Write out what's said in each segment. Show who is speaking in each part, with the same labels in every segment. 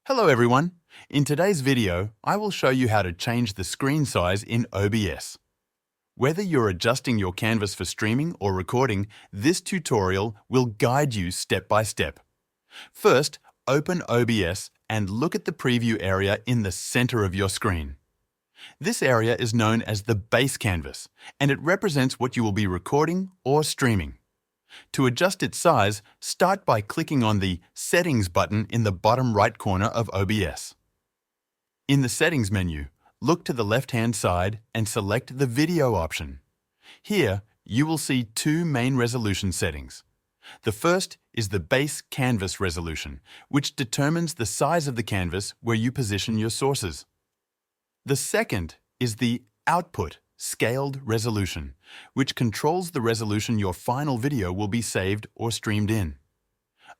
Speaker 1: Hello everyone! In today's video, I will show you how to change the screen size in OBS. Whether you're adjusting your canvas for streaming or recording, this tutorial will guide you step by step. First, open OBS and look at the preview area in the center of your screen. This area is known as the base canvas, and it represents what you will be recording or streaming. To adjust its size, start by clicking on the Settings button in the bottom right corner of OBS. In the Settings menu, look to the left-hand side and select the Video option. Here, you will see two main resolution settings. The first is the base canvas resolution, which determines the size of the canvas where you position your sources. The second is the Output Scaled Resolution, which controls the resolution your final video will be saved or streamed in.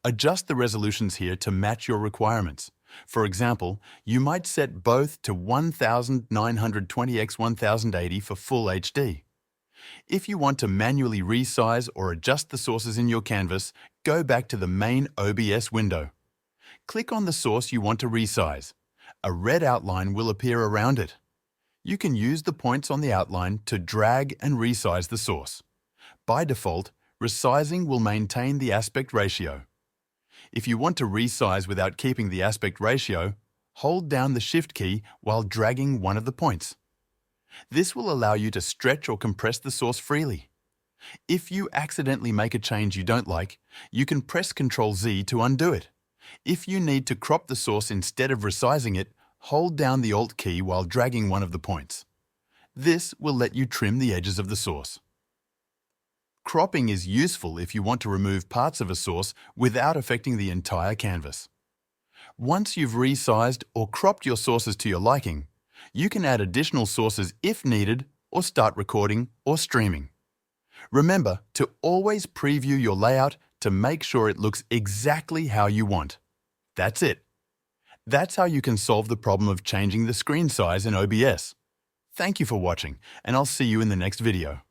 Speaker 1: Adjust the resolutions here to match your requirements. For example, you might set both to 1920 x 1080 for Full HD. If you want to manually resize or adjust the sources in your canvas, go back to the main OBS window. Click on the source you want to resize. A red outline will appear around it. You can use the points on the outline to drag and resize the source. By default, resizing will maintain the aspect ratio. If you want to resize without keeping the aspect ratio, hold down the Shift key while dragging one of the points. This will allow you to stretch or compress the source freely. If you accidentally make a change you don't like, you can press Ctrl-Z to undo it. If you need to crop the source instead of resizing it, hold down the Alt key while dragging one of the points. This will let you trim the edges of the source. Cropping is useful if you want to remove parts of a source without affecting the entire canvas. Once you've resized or cropped your sources to your liking, you can add additional sources if needed or start recording or streaming. Remember to always preview your layout to make sure it looks exactly how you want. That's it. That's how you can solve the problem of changing the screen size in OBS. Thank you for watching, and I'll see you in the next video.